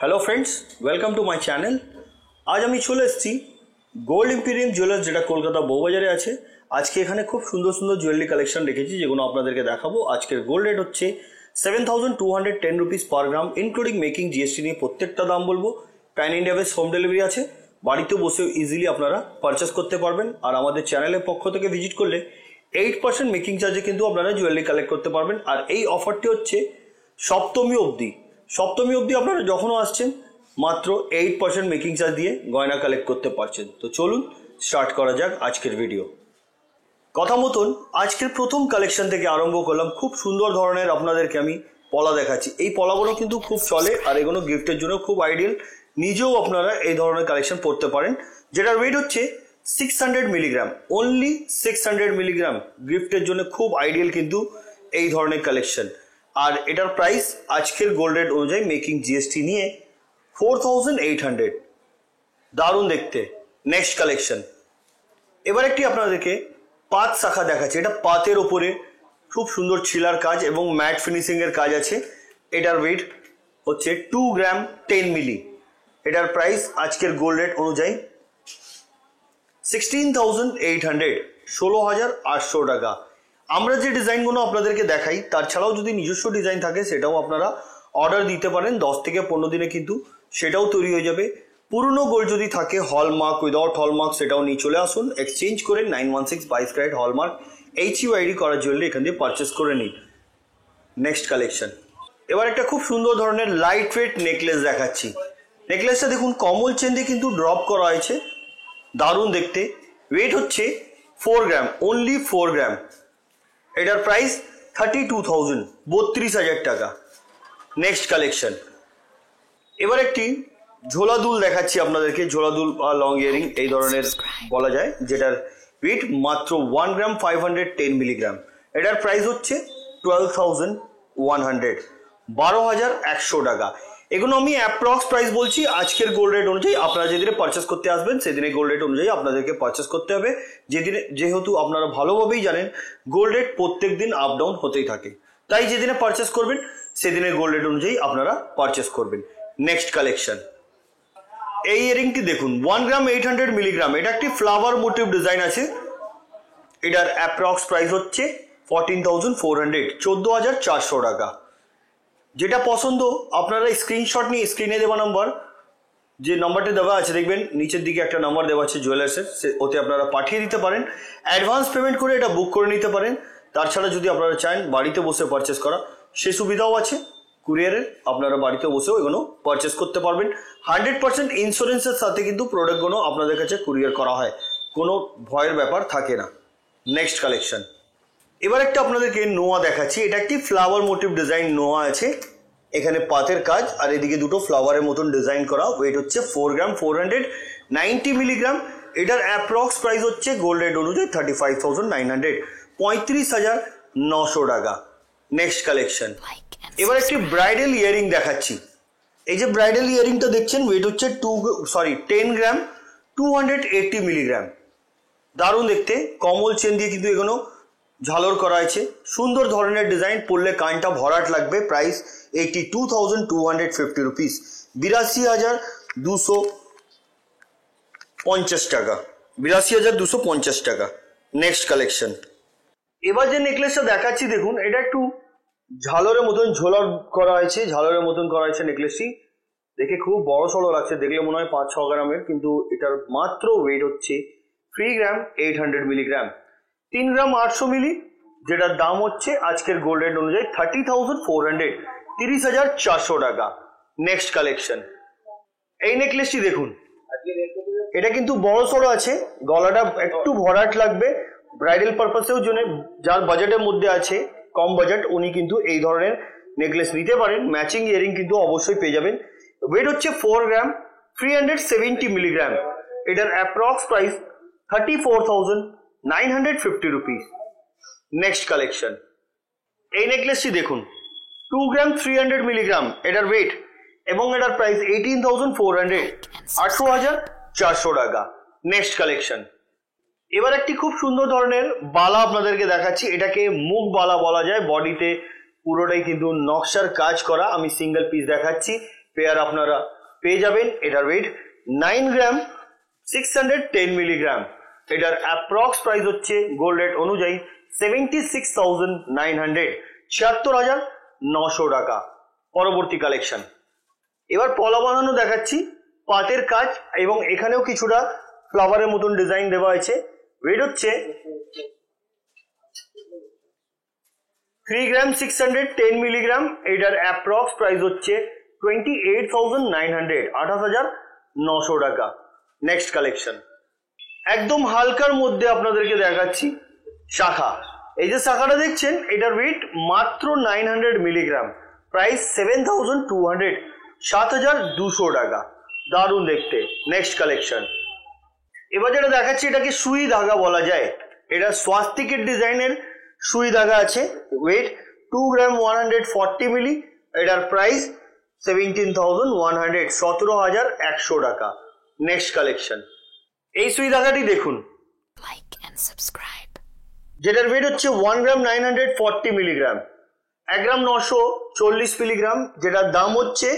Hello friends, welcome to my channel. आज আমি চলে এসেছি গোল্ড ইম্পিরিয়াম জুয়েলার্স, যেটা কলকাতা বউবাজারে আছে। আজকে এখানে খুব সুন্দর সুন্দর জুয়েলারি কালেকশন রেখেছি, যেগুলো আপনাদেরকে দেখাবো। আজকের গোল্ড রেট হচ্ছে 7210 রুপিস পার গ্রাম, ইনক্লুডিং মেকিং জিএসটি নিয়ে প্রত্যেকটা দাম বলবো। Pan India base home delivery আছে, বাড়িতে বসে ইজিলি আপনারা পারচেস করতে পারবেন। আর আমাদের চ্যানেলের পক্ষ থেকে ভিজিট করলে 8% মেকিং চার্জে কিন্তু আপনারা জুয়েলারি কালেক্ট করতে পারবেন। আর এই অফারটি হচ্ছে সপ্তমী অবধি আপনারা যখনও আসছেন মাত্র 8% মেকিং চার্জ দিয়ে গয়না কালেক্ট করতে পারছেন। তো চলুন স্টার্ট করা যাক আজকের ভিডিও। কথা মতন আজকের প্রথম কালেকশন থেকে আরম্ভ করলাম। খুব সুন্দর ধরনের আপনাদেরকে আমি পলা দেখাচ্ছি। এই পলাগুলো কিন্তু খুব চলে, আর এগুলো গিফটের জন্য খুব আইডিয়াল। নিজেও আপনারা এই ধরনের কালেকশন পড়তে পারেন, যেটার ওয়েট হচ্ছে 600 মিলিগ্রাম, অনলি 600 মিলিগ্রাম। গিফটের জন্য খুব আইডিয়াল কিন্তু এই ধরনের কালেকশন। আর এটার প্রাইস আজকের গোল্ড রেট অনুযায়ী মেকিং জিএসটি নিয়ে 4800। দারুণ দেখতে। নেক্সট কালেকশন, এবার একটি আপনাদেরকে পাত শাখা দেখাচ্ছে। এটা পাতের ওপরে খুব সুন্দর ছিলার কাজ এবং ম্যাট ফিনিশিং এর কাজ আছে। এটার ওয়েট হচ্ছে 2 গ্রাম 10 মিলি। এটার প্রাইস আজকের গোল্ড রেট অনুযায়ী 16800, 16800 টাকা। আমরা যে ডিজাইনগুলো আপনাদেরকে দেখাই, তার ছাড়াও যদি নিজস্ব ডিজাইন থাকে সেটাও আপনারা অর্ডার দিতে পারেন। 10 থেকে 15 দিনে কিন্তু সেটাও তৈরি হয়ে যাবে। পুরনো গোল্ড যদি থাকে, হলমার্ক, উইদাউট হলমার্ক, সেটাও নিয়ে চলে আসুন। এক্সচেঞ্জ করে 916 22 ক্যারেট হলমার্ক HUID করার জুয়েলারি এখান দিয়ে পারচেস করে নিন। নেক্সট কালেকশন, এবার একটা খুব সুন্দর ধরনের লাইট ওয়েট নেকলেস দেখাচ্ছি। নেকলেসটা দেখুন, কমল চেন দিয়ে কিন্তু ড্রপ করা হয়েছে, দারুণ দেখতে। ওয়েট হচ্ছে 4 গ্রাম, অনলি 4 গ্রাম। এটার প্রাইস 32,000, 32,000 টাকা। নেক্সট কালেকশন, এবার একটি ঝোলা দুল দেখাচ্ছি আপনাদেরকে। ঝোলা দুল বা লং ইয়ারিং এই ধরনের বলা যায়, যেটার ওয়েট মাত্র 1 গ্রাম 510 মিলিগ্রাম। এটার প্রাইস হচ্ছে 12,100, 12,100 টাকা। এগুলো আমি অ্যাপ্রক্স প্রাইস বলছি আজকের গোল্ড রেট অনুযায়ী। আপনারা যেদিনে পারচেস করতে আসবেন সেদিনে গোল্ড রেট অনুযায়ী আপনাদেরকে পারচেস করতে হবে। যেহেতু আপনারা ভালোভাবেই জানেন গোল্ড রেট প্রত্যেক দিন আপ ডাউন হতেই থাকে, তাই যেদিনে পারচেস করবেন সেদিনে গোল্ড রেট অনুযায়ী আপনারা পারচেস করবেন। নেক্সট কালেকশন, এই ইয়ারিংটি দেখুন, 1 গ্রাম 800 মিলিগ্রাম। এটা একটি ফ্লাওয়ার মোটিভ ডিজাইন আছে। এটার অ্যাপ্রক্স প্রাইস হচ্ছে 14,400, 14,400 টাকা। যেটা পছন্দ আপনারা স্ক্রিনশট নিয়ে স্ক্রিনে দেওয়া নাম্বার, যে নাম্বারটা দেওয়া আছে দেখবেন নিচের দিকে একটা নাম্বার দেওয়া আছে জুয়েলার্সের, ওতে আপনারা পাঠিয়ে দিতে পারেন। অ্যাডভান্স পেমেন্ট করে এটা বুক করে নিতে পারেন। তাছাড়া যদি আপনারা চান বাড়িতে বসে পারচেস করা, সে সুবিধাও আছে। কুরিয়ারের আপনারা বাড়িতে বসেও এগুলো পারচেস করতে পারবেন। 100% ইন্স্যুরেন্সের সাথে কিন্তু প্রোডাক্টগুলো আপনাদের কাছে কুরিয়ার করা হয়, কোনো ভয়ের ব্যাপার থাকে না। নেক্সট কালেকশন, এবার একটা আপনাদেরকে নোয়া দেখাচ্ছি। এটা একটি ফ্লাওয়ার মোটিভ ডিজাইন নোয়া আছে। এখানে পাতের কাজ আর এদিকে দুটো ফ্লাওয়ারের মতন ডিজাইন করা। ওয়েট হচ্ছে 4 গ্রাম 490 মিলিগ্রাম। এটার অ্যাপ্রক্স প্রাইস হচ্ছে গোল্ড রেট অনুযায়ী 35,900, 35,900 টাকা। নেক্সট কালেকশন, এবার একটি ব্রাইডাল ইয়ারিং দেখাচ্ছি। এই যে ব্রাইডাল ইয়ারিংটা দেখছেন, ওয়েট হচ্ছে 10 গ্রাম 280 মিলিগ্রাম। দারুণ দেখতে, কমল চেন দিয়ে কিন্তু এগুলো ঝালর করা আছে। সুন্দর ধরনের ডিজাইন, পরলে কানটা ভরাট লাগবে। প্রাইস 82,250 রুপিস, 82,250 টাকা, 82,250 টাকা। নেক্সট কালেকশন, এবার যে নেকলেসটা দেখাচ্ছি দেখুন, এটা একটু ঝালরের মতন ঝোলার করা হয়েছে, ঝালরের মতন করা হয়েছে। নেকলেসটি দেখে খুব বড় সড়ো লাগছে, দেখলে মনে হয় 5-6 গ্রামের, কিন্তু এটার মাত্র ওয়েট হচ্ছে 3 গ্রাম 800 মিলিগ্রাম, 3 গ্রাম 800 মিলি। যেটার দাম হচ্ছে আজকের গোল্ড রেট অনুযায়ী 30,400, 30,400 টাকা। নেক্সট কালেকশন, এই নেকলেসটি দেখুন, এটা কিন্তু বড় সড়ো আছে, গলাটা একটু ভরাট লাগবে। ব্রাইডাল পারপাসেও জন্য যার বাজেটের মধ্যে আছে, কম বাজেট, উনি কিন্তু এই ধরনের নেকলেস নিতে পারেন। ম্যাচিং ইয়ারিং কিন্তু অবশ্যই পেয়ে যাবেন। ওয়েট হচ্ছে 4 গ্রাম 370 মিলিগ্রাম। এটার approx price 34,950 rupees. Next collection, এই নেকলেসটি দেখুন, 2 গ্রাম 300 মিলিগ্রাম। এটার ওয়েট এবং এটার প্রাইস 18,400, 18,400 টাকা। নেক্সট কালেকশন, এবার একটি খুব সুন্দর ধরনের বালা আপনাদেরকে দেখাচ্ছি। এটাকে মুখ বালা বলা যায়। বডিতে পুরোটাই কিন্তু নকশার কাজ করা। আমি সিঙ্গেল পিস দেখাচ্ছি। পেয়ার আপনারা পেয়ে যাবেন। এটার ওয়েট 9 গ্রাম 610 মিলিগ্রাম। এটার অ্যাপ্রক্স প্রাইস হচ্ছে গোল্ড রেট অনুযায়ী 76,900, 76,900 টাকা। পরবর্তী কালেকশন, এবার পলা বাঁধানো দেখাচ্ছি, পাটের কাজ এবং এখানেও কিছুটা ফ্লাওয়ারের মতন ডিজাইন দেওয়া আছে। ওয়েট হচ্ছে 3 গ্রাম 610 মিলিগ্রাম। এটার অ্যাপ্রক্স প্রাইস হচ্ছে 28,900, 28,900 টাকা। নেক্সট কালেকশন, একদম হালকার মধ্যে আপনাদেরকে দেখাচ্ছি শাখা। এই যে শাখাটা দেখছেন, এটার ওয়েট মাত্র 900 মিলিগ্রাম, প্রাইস 7,200, 7,200 টাকা। দারুণ দেখতে। নেক্সট কালেকশন, এবার যেটা দেখাচ্ছি এটাকে সুই ধাগা বলা যায়। এটা স্বাস্তিকের ডিজাইনের সুই ধাগা আছে। ওয়েট 2 গ্রাম 140 মিলি। এটার প্রাইস 17,100, 17,100 টাকা। নেক্সট কালেকশন, এই সুই ধাগাটি দেখুন, যেটার ওয়েট হচ্ছে 1 গ্রাম 940 মিলিগ্রাম, 1 গ্রাম 940 মিলিগ্রাম, যেটার দাম হচ্ছে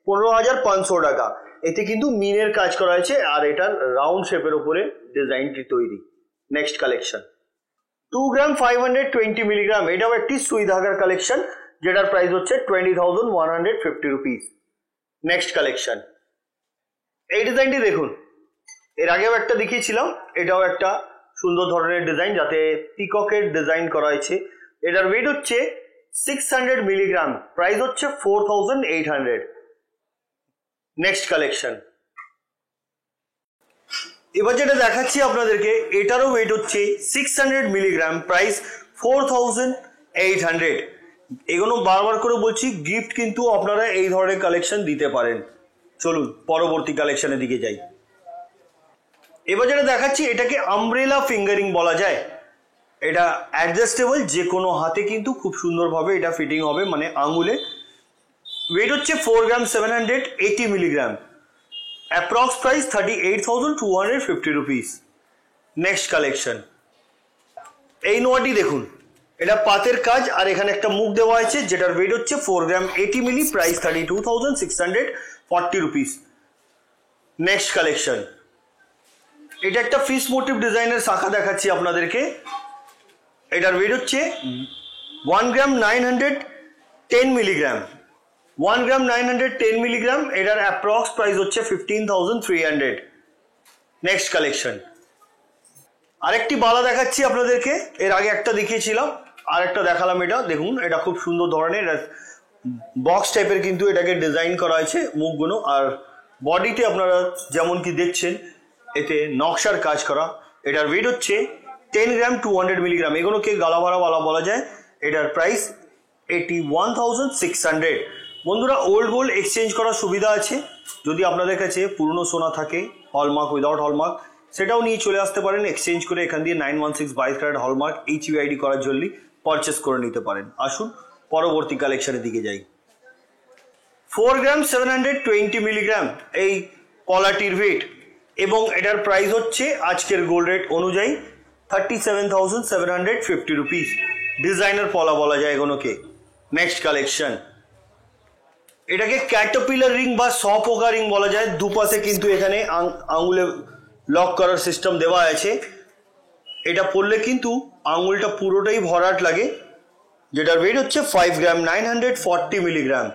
15,500 টাকা। এতে কিন্তু মিনের কাজ করা হয়েছে আর এটার রাউন্ড শেপের উপরে ডিজাইনটি তৈরি। নেক্সট কালেকশন, 2 গ্রাম 520 মিলিগ্রাম। এটাও একটি সুই ধাগার কালেকশন, যেটার প্রাইস হচ্ছে 20,150 রুপিস। নেক্সট কালেকশন, এই ডিজাইনটি দেখুন, এর আগেও একটা দেখিয়েছিলাম, এটাও একটা সুন্দর ধরনের ডিজাইন যাতে পিককের ডিজাইন করা হয়েছে। এটার ওয়েট হচ্ছে 600 মিলিগ্রাম, প্রাইস হচ্ছে 4,800। নেক্সট কালেকশন, এবার যেটা দেখাচ্ছি আপনাদেরকে, এটারও ওয়েট হচ্ছে 600 মিলিগ্রাম, প্রাইস 4,800। এগুলো বারবার করে বলছি, গিফট কিন্তু আপনারা এই ধরনের কালেকশন দিতে পারেন। চলুন পরবর্তী কালেকশনের দিকে যাই। এবার যেটা দেখাচ্ছি এটাকে আমব্রেলা ফিঙ্গারিং বলা যায়। এটা অ্যাডজাস্টেবল, যে কোনো হাতে কিন্তু খুব সুন্দরভাবে এটা ফিটিং হবে, মানে আঙুলে। ওয়েট হচ্ছে 4 গ্রাম 780 milligram, approx price 38,250 rupees. Next collection, এই নোয়াটি দেখুন, এটা পাতের কাজ আর এখানে একটা মুখ দেওয়া আছে, যেটার ওয়েট হচ্ছে 4 গ্রাম 80 মিলি, প্রাইস 32,640 রুপিস। নেক্সট কালেকশন, এটা একটা ফিশ মোটিভ ডিজাইনের শাখা দেখাচ্ছি আপনাদেরকে। এটার ওয়েট হচ্ছে 1 গ্রাম 910 মিলিগ্রাম, 1 গ্রাম 910 মিলিগ্রাম। এটার অ্যাপ্রক্স প্রাইস হচ্ছে 15,300। নেক্সট কালেকশন, আরেকটি বালা দেখাচ্ছি আপনাদেরকে। এর আগে একটা দেখিয়েছিলাম, আর একটা দেখালাম। এটা দেখুন, এটা খুব সুন্দর ধরনের বক্স টাইপের কিন্তু এটাকে ডিজাইন করা হয়েছে মুখগুলো, আর বডিতে আপনারা যেমন কি দেখছেন এতে নকশার কাজ করা। এটার ওয়েট হচ্ছে 10 গ্রাম 200 মিলিগ্রাম। এগুলোকে গালাভাড়া বালা বলা যায়। এটার প্রাইস 81,600। বন্ধুরা, ওল্ড গোল্ড এক্সচেঞ্জ করার সুবিধা আছে। যদি আপনাদের কাছে পুরনো সোনা থাকে, হলমার্ক উইদাউট হলমার্ক, সেটাও নিয়ে চলে আসতে পারেন। এক্সচেঞ্জ করে এখান দিয়ে 916 22 ক্যারেট হলমার্ক HUID করার জন্য পারচেস করে নিতে পারেন। আসুন পরবর্তী কালেকশনের দিকে যাই। 4 গ্রাম 720 মিলিগ্রাম এই পলাটির ওয়েট, এবং এটার প্রাইস হচ্ছে আজকের গোল্ড রেট অনুযায়ী 37,750 রুপিস। ডিজাইনার পলা বলা যায় এগুলোকে। নেক্সট কালেকশন, এটাকে ক্যাটারপিলার রিং বা সপোকা রিং বলা যায়। দুপাশে কিন্তু এখানে আঙুলে লক করার সিস্টেম দেওয়া আছে। এটা পরলে কিন্তু আঙুলটা পুরোটাই ভরাট লাগে। যেটার ওয়েট হচ্ছে 5 গ্রাম 940 মিলিগ্রাম।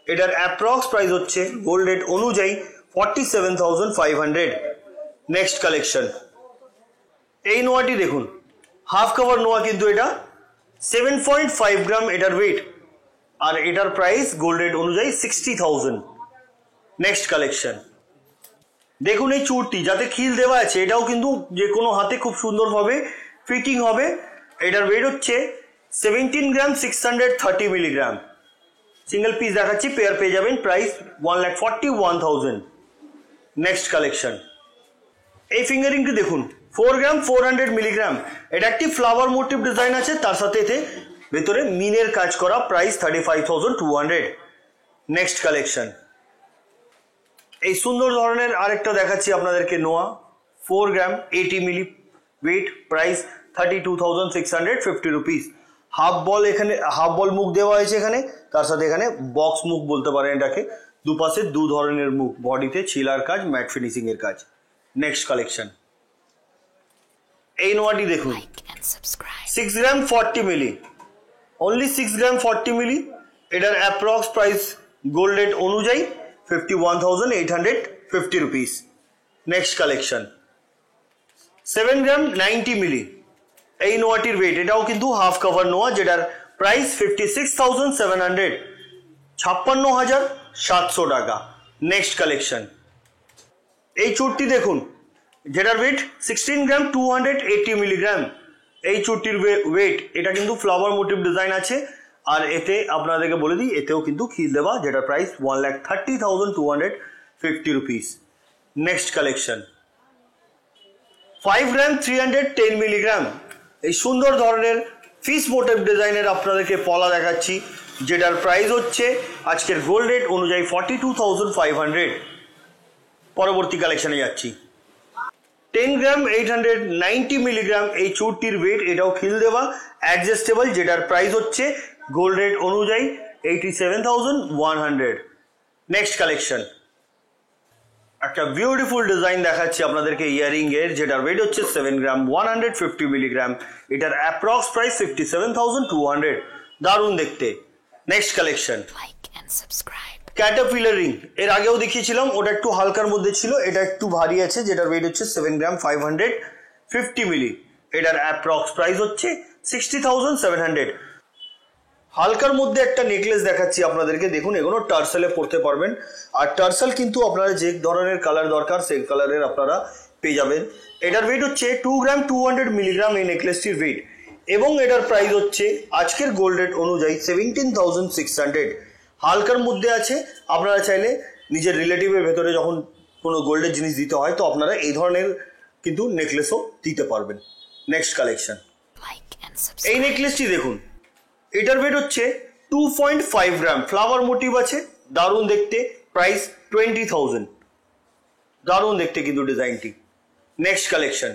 এটার অ্যাপ্রক্স প্রাইস হচ্ছে গোল্ড রেট অনুযায়ী 47,500। নেক্সট কালেকশন, এই নোয়াটি দেখুন, হাফ কভার নোয়া, কিন্তু এটা 7.5 গ্রাম এটার ওয়েট, আর এটার প্রাইস গোল্ড রেট অনুযায়ী 60,000। নেক্সট কালেকশন, দেখুন এই চুরটি যাতে খিল দেওয়া আছে, এটাও কিন্তু যে কোনো হাতে খুব সুন্দরভাবে ফিটিং হবে। এটার ওয়েট হচ্ছে 17 গ্রাম 630 মিলিগ্রাম। সিঙ্গেল পিস দেখাচ্ছি, পেয়ার পেয়ে যাবেন, প্রাইস 1,41,000। নেক্সট কালেকশন, এই ফিঙ্গারিংটি দেখুন, 4 গ্রাম 400 মিলিগ্রাম। এটা একটি ফ্লাওয়ার মোটিভ ডিজাইন আছে, তার সাথে এতে ভেতরে মিনের কাজ করা, প্রাইস 35,200। নেক্সট কালেকশন, এই সুন্দর ধরনের আরেকটা দেখাচ্ছি আপনাদেরকে, নোয়া 4 গ্রাম 80 মিলি ওয়েট, প্রাইস 32,650 রুপিস। হাফ বল, এখানে হাফ বল মুখ দেওয়া হয়েছে এখানে, তার সাথে এখানে বক্স মুখ বলতে পারেন এটাকে। দুপাশে দু ধরনের মুখ, বডিতে ছিলার কাজ, ম্যাট ফিনিশিং এর কাজ। নেক্সট কালেকশন, এই নোয়াটি দেখুন, 6 গ্রাম 40 মিলি, অনলি 6 গ্রাম 40 মিলি। এটার অ্যাপ্রক্স প্রাইস গোল্ড রেট অনুযায়ী 51,850 রুপিস। নেক্সট কালেকশন, 7 গ্রাম 90 মিলি, এই নোয়াটির ওয়েট, এটাও কিন্তু হাফ কভার নোয়া, যেটার প্রাইস 56,700, 56,700 টাকা। নেক্সট কালেকশন, এই চুটটি দেখুন, যেটার ওয়েট 16 গ্রাম 280 মিলিগ্রাম। এই চুটটির ওয়েট, এটা কিন্তু ফ্লাওয়ার মোটিভ ডিজাইন আছে, আর এতে আপনাদেরকে বলে দিই, এতেও কিন্তু খিল দেওয়া, যেটার প্রাইস 1,30,250 রুপিস। নেক্সট কালেকশন, 5 গ্রাম 310 মিলিগ্রাম, এই সুন্দর ধরনের ফিশ মোটিভ ডিজাইনের আপনাদেরকে পলা দেখাচ্ছি, যেটার প্রাইস হচ্ছে আজকের গোল্ড রেট অনুযায়ী 42,500। পরবর্তী কালেকশনে যাচ্ছি, 10 গ্রাম 890 মিলিগ্রাম, এই চুটটির ওয়েট, এটাও খিল দেওয়া, অ্যাডজাস্টেবল, যেটার প্রাইস হচ্ছে গোল্ড রেট অনুযায়ী 87,100। নেক্সট কালেকশন, একটা বিউটিফুল ডিজাইন দেখাচ্ছি আপনাদেরকে ইয়ারিং এর, যেটার ওয়েট হচ্ছে 7 গ্রাম 150 মিলিগ্রাম। এটার অ্যাপ্রক্স প্রাইস 57,200, দারুণ দেখতে। নেক্সট কালেকশন, ক্যাটারপিলার রিং, এর আগেও দেখিয়েছিলাম, ওটা একটু হালকার মধ্যে ছিল, এটা একটু ভারী আছে, যেটার ওয়েট হচ্ছে 7 গ্রাম 550 মিলি। এটার অ্যাপ্রক্স প্রাইস হচ্ছে 60,700। হালকার মধ্যে একটা নেকলেস দেখাচ্ছি আপনাদেরকে, দেখুন, এগুলো টার্সেলে পরতে পারবেন, আর টার্সেল কিন্তু আপনারা যে ধরনের কালার দরকার সেই কালারের আপনারা পেয়ে যাবেন। এটার ওয়েট হচ্ছে 2 গ্রাম 200 মিলিগ্রাম, এই নেকলেসটির ওয়েট, এবং এটার প্রাইস হচ্ছে আজকের গোল্ড রেট অনুযায়ী 17,600। হালকার মধ্যে আছে, আপনারা চাইলে নিজের রিলেটিভের ভেতরে যখন কোনো গোল্ডের জিনিস দিতে হয়, তো আপনারা এই ধরনের কিন্তু নেকলেসও দিতে পারবেন। নেক্সট কালেকশন, এই নেকলেসটি দেখুন, এটার ওয়েট হচ্ছে 2.5 গ্রাম, ফ্লাওয়ার মোটিভ আছে, দারুণ দেখতে, প্রাইস 20,000, দারুণ দেখতে কিন্তু ডিজাইনটি। নেক্সট কালেকশন,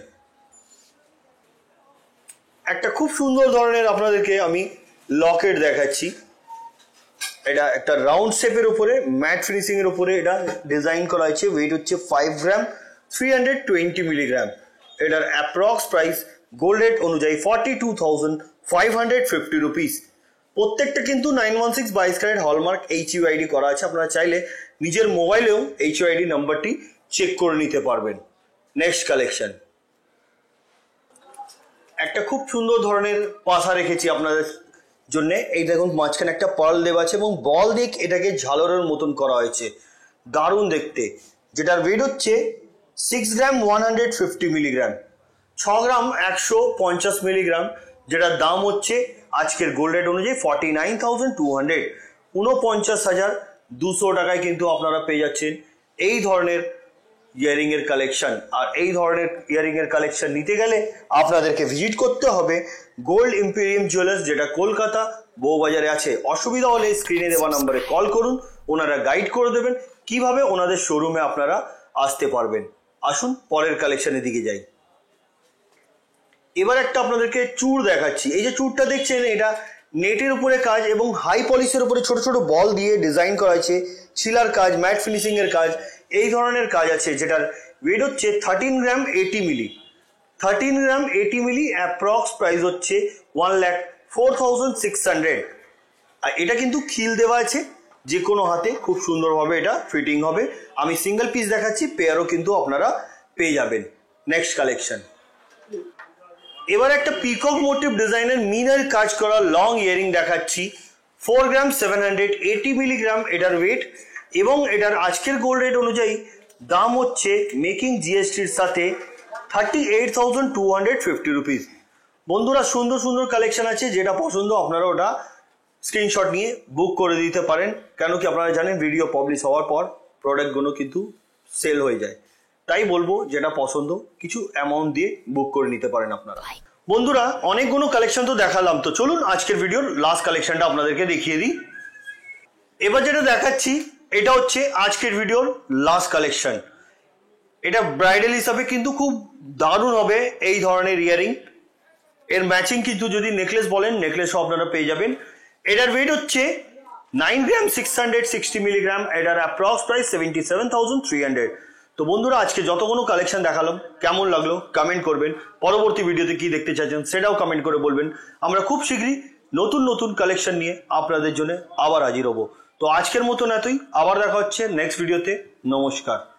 একটা খুব সুন্দর ধরনের আপনাদেরকে আমি লকেট দেখাচ্ছি, এটা একটা রাউন্ড শেপের উপরে ম্যাট ফিনিশিং এর উপরে এটা ডিজাইন করা হয়েছে, ওয়েট হচ্ছে 5 গ্রাম 320 মিলিগ্রাম। এটার অ্যাপ্রক্স প্রাইস গোল্ড রেট অনুযায়ী 42,550 রুপিস। প্রত্যেকটা কিন্তু 916 22 ক্যারেট হলমার্ক HUID করা আছে, আপনারা চাইলে নিজের মোবাইলেও HUID নাম্বারটি চেক করে নিতে পারবেন। নেক্সট কালেকশন, একটা খুব সুন্দর ধরনের পাশা রেখেছি আপনাদের জন্য, এই দেখুন, মাঝখানে একটা পার্ল দেওয়া আছে এবং বল দিক এটাকে ঝালরের মতন করা হয়েছে, দারুণ দেখতে, যেটার ওয়েট হচ্ছে 6 গ্রাম 150 মিলিগ্রাম, 6 গ্রাম 150 মিলিগ্রাম, যেটার দাম হচ্ছে আজকের গোল্ড রেট অনুযায়ী 49,200, 49,200 টাকায় কিন্তু আপনারা পেয়ে যাচ্ছেন এই ধরনের ইয়ারিং এর কালেকশন। আর এই ধরনের ইয়ারিং এর কালেকশন নিতে গেলে আপনাদেরকে ভিজিট করতে হবে গোল্ড ইম্পেরিয়াম জুয়েলার্স, যেটা কলকাতা বউবাজারে আছে। অসুবিধা হলে স্ক্রিনে দেওয়া নম্বরে কল করুন, ওনারা গাইড করে দেবেন কিভাবে ওনাদের শোরুমে আপনারা আসতে পারবেন। আসুন পরের কালেকশনের দিকে যাই। এবার একটা আপনাদেরকে চূড় দেখাচ্ছি, এই যে চূড়টা দেখছেন, এটা নেটের উপরে কাজ এবং হাই পলিশের উপরে ছোট ছোট বল দিয়ে ডিজাইন করা হয়েছে, ছিলার কাজ, ম্যাট ফিনিশিং এর কাজ, এই ধরনের কাজ আছে, যেটার ওয়েট হচ্ছে 13 গ্রাম 80 মিলি, 13 গ্রাম 80 মিলি, অ্যাপ্রক্স প্রাইস হচ্ছে 1,04,600। আর এটা কিন্তু খিল দেওয়া আছে, যে কোনো হাতে খুব সুন্দরভাবে এটা ফিটিং হবে। আমি সিঙ্গেল পিস দেখাচ্ছি, পেয়ারও কিন্তু আপনারা পেয়ে যাবেন। নেক্সট কালেকশন, এবার একটা পিকক মোটিভ ডিজাইনের মিনার কাজ করা লং ইয়ারিং দেখাচ্ছি, 4 গ্রাম 780 মিলিগ্রাম এটার ওয়েট, এবং এটার আজকের গোল্ড রেট অনুযায়ী দাম হচ্ছে মেকিং জিএসটির সাথে 38,250 রুপিস। বন্ধুরা, সুন্দর সুন্দর কালেকশন আছে, যেটা পছন্দ আপনারা ওটা স্ক্রিনশট নিয়ে বুক করে দিতে পারেন, কেন কি আপনারা জানেন ভিডিও পাবলিশ হওয়ার পর প্রোডাক্টগুলো কিন্তু সেল হয়ে যায়, তাই বলবো যেটা পছন্দ কিছু অ্যামাউন্ট দিয়ে বুক করে নিতে পারেন আপনারা। বন্ধুরা, অনেকগুলো কালেকশন তো দেখালাম, তো চলুন আজকের ভিডিওর লাস্ট কালেকশনটা আপনাদেরকে দেখিয়ে দিই। এবার যেটা দেখাচ্ছি এটা হচ্ছে আজকের ভিডিওর লাস্ট কালেকশন। এটা ব্রাইডাল হিসাবে কিন্তু খুব দারুণ হবে এই ধরনের ইয়ারিং, এর ম্যাচিং কিন্তু যদি নেকলেস বলেন নেকলেসও আপনারা পেয়ে যাবেন। এটার ওয়েট হচ্ছে 9 গ্রাম 660 মিলিগ্রাম, এটার অ্যাপ্রক্স প্রাইস 77,300। তো বন্ধুরা, আজকে যতগুলো কালেকশন দেখালাম কেমন লাগলো কমেন্ট করবেন। পরবর্তী ভিডিওতে কি দেখতে চাইছেন সেটাও কমেন্ট করে বলবেন। আমরা খুব শীঘ্রই নতুন নতুন কালেকশন নিয়ে আপনাদের জন্য আবার হাজির হব। তো আজকের মতন এতই, আবার দেখা হচ্ছে নেক্সট ভিডিওতে। নমস্কার।